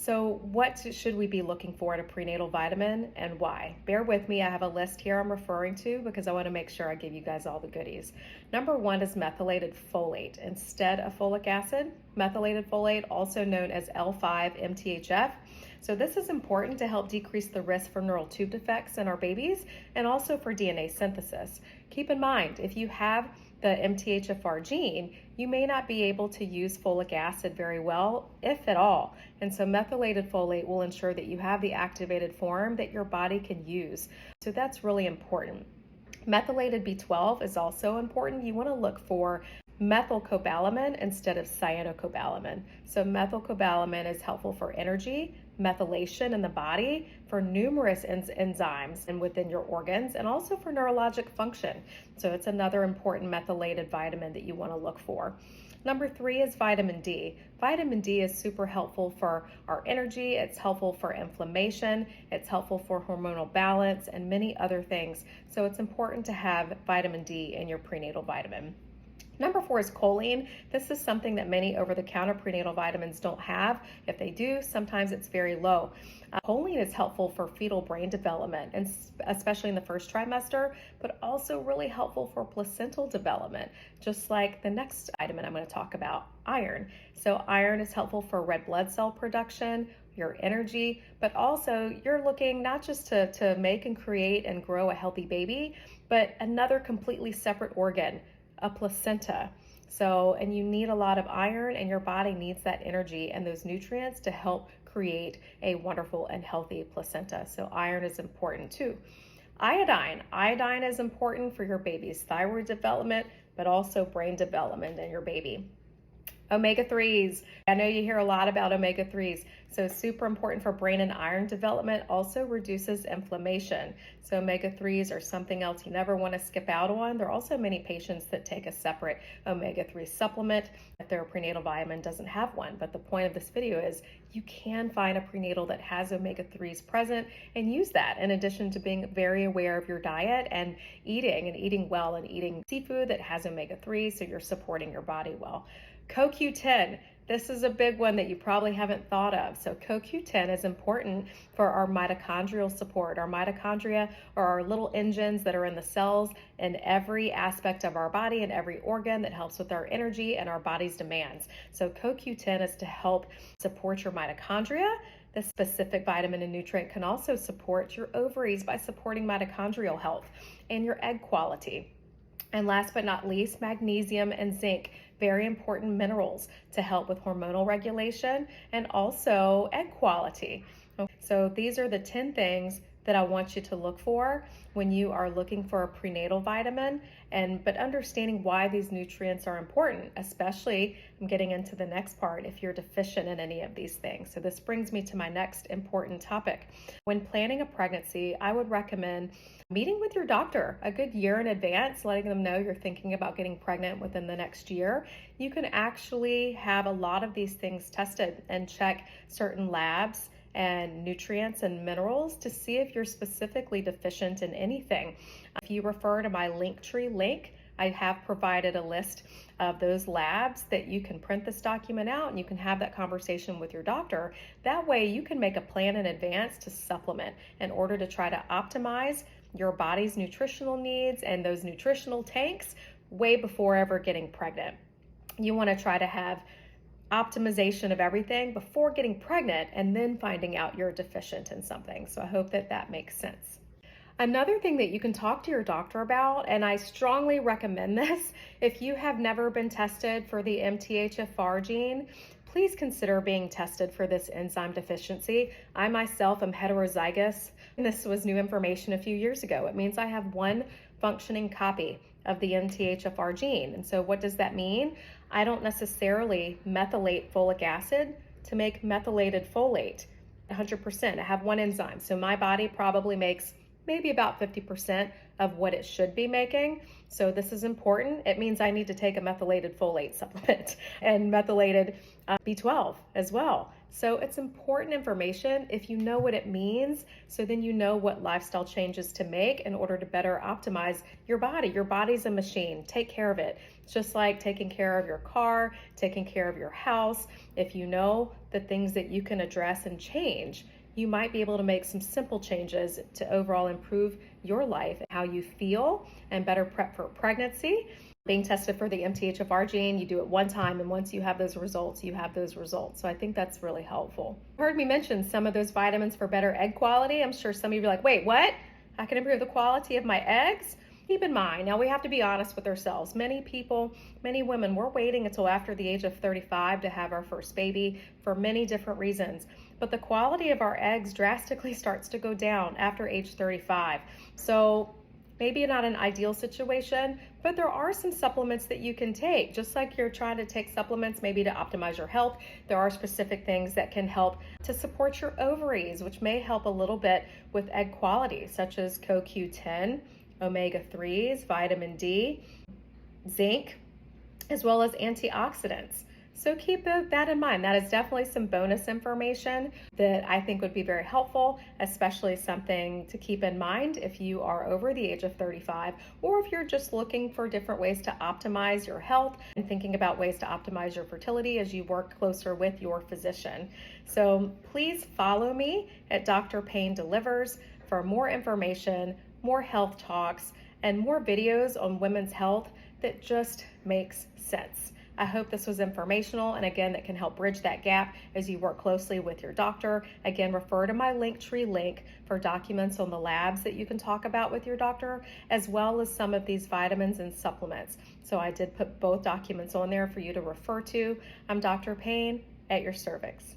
So what should we be looking for in a prenatal vitamin and why? Bear with me, I have a list here I'm referring to because I want to make sure I give you guys all the goodies. Number one is methylated folate instead of folic acid. Methylated folate, also known as L5-MTHF. So this is important to help decrease the risk for neural tube defects in our babies and also for DNA synthesis. Keep in mind, if you have the MTHFR gene, you may not be able to use folic acid very well, if at all. And so methylated folate will ensure that you have the activated form that your body can use. So that's really important. Methylated B12 is also important. You want to look for methylcobalamin instead of cyanocobalamin. So methylcobalamin is helpful for energy, methylation in the body, for numerous enzymes and within your organs, and also for neurologic function. So it's another important methylated vitamin that you want to look for. Number three is vitamin D. Vitamin D is super helpful for our energy. It's helpful for inflammation. It's helpful for hormonal balance and many other things. So it's important to have vitamin D in your prenatal vitamin. Number four is choline. This is something that many over-the-counter prenatal vitamins don't have. If they do, sometimes it's very low. Choline is helpful for fetal brain development, and especially in the first trimester, but also really helpful for placental development, just like the next vitamin I'm going to talk about, iron. So iron is helpful for red blood cell production, your energy, but also you're looking not just to make and create and grow a healthy baby, but another completely separate organ, a placenta. So, and you need a lot of iron, and your body needs that energy and those nutrients to help create a wonderful and healthy placenta. So iron is important too. Iodine is important for your baby's thyroid development, but also brain development in your baby. Omega-3s. I know you hear a lot about omega-3s. So super important for brain and iron development, also reduces inflammation. So omega-3s are something else you never want to skip out on. There are also many patients that take a separate omega-3 supplement if their prenatal vitamin doesn't have one. But the point of this video is you can find a prenatal that has omega-3s present and use that in addition to being very aware of your diet and eating well and eating seafood that has omega-3 so you're supporting your body well. CoQ10, this is a big one that you probably haven't thought of. So CoQ10 is important for our mitochondrial support. Our mitochondria are our little engines that are in the cells in every aspect of our body and every organ that helps with our energy and our body's demands. So CoQ10 is to help support your mitochondria. This specific vitamin and nutrient can also support your ovaries by supporting mitochondrial health and your egg quality. And last but not least, magnesium and zinc, very important minerals to help with hormonal regulation and also egg quality. So these are the 10 things that I want you to look for when you are looking for a prenatal vitamin, but understanding why these nutrients are important, especially I'm getting into the next part if you're deficient in any of these things. So this brings me to my next important topic. When planning a pregnancy, I would recommend meeting with your doctor a good year in advance, letting them know you're thinking about getting pregnant within the next year. You can actually have a lot of these things tested and check certain labs and nutrients and minerals to see if you're specifically deficient in anything. If you refer to my Linktree link, I have provided a list of those labs that you can print this document out and you can have that conversation with your doctor. That way you can make a plan in advance to supplement in order to try to optimize your body's nutritional needs and those nutritional tanks way before ever getting pregnant. You want to try to have optimization of everything before getting pregnant and then finding out you're deficient in something. So I hope that that makes sense. Another thing that you can talk to your doctor about, and I strongly recommend this, if you have never been tested for the MTHFR gene, please consider being tested for this enzyme deficiency. I myself am heterozygous, and this was new information a few years ago. It means I have one functioning copy of the MTHFR gene. And so what does that mean? I don't necessarily methylate folic acid to make methylated folate 100%. I have one enzyme. So my body probably makes maybe about 50% of what it should be making. So this is important. It means I need to take a methylated folate supplement and methylated B12 as well. So it's important information if you know what it means, so then you know what lifestyle changes to make in order to better optimize your body. Your body's a machine. Take care of it. It's just like taking care of your car, taking care of your house. If you know the things that you can address and change, you might be able to make some simple changes to overall improve your life, how you feel, and better prep for pregnancy. Being tested for the MTHFR gene, you do it one time, and once you have those results, you have those results. So I think that's really helpful. You heard me mention some of those vitamins for better egg quality. I'm sure some of you are like, wait, what? I can improve the quality of my eggs? Keep in mind, now we have to be honest with ourselves. Many people, many women, we're waiting until after the age of 35 to have our first baby for many different reasons. But the quality of our eggs drastically starts to go down after age 35. So maybe not an ideal situation, but there are some supplements that you can take. Just like you're trying to take supplements maybe to optimize your health, there are specific things that can help to support your ovaries, which may help a little bit with egg quality, such as CoQ10, omega-3s, vitamin D, zinc, as well as antioxidants. So keep that in mind. That is definitely some bonus information that I think would be very helpful, especially something to keep in mind if you are over the age of 35, or if you're just looking for different ways to optimize your health and thinking about ways to optimize your fertility as you work closer with your physician. So please follow me at Dr. Payne Delivers for more information, more health talks, and more videos on women's health that just makes sense. I hope this was informational, and again, that can help bridge that gap as you work closely with your doctor. Again, refer to my Linktree link for documents on the labs that you can talk about with your doctor, as well as some of these vitamins and supplements. So I did put both documents on there for you to refer to. I'm Dr. Payne at your cervix.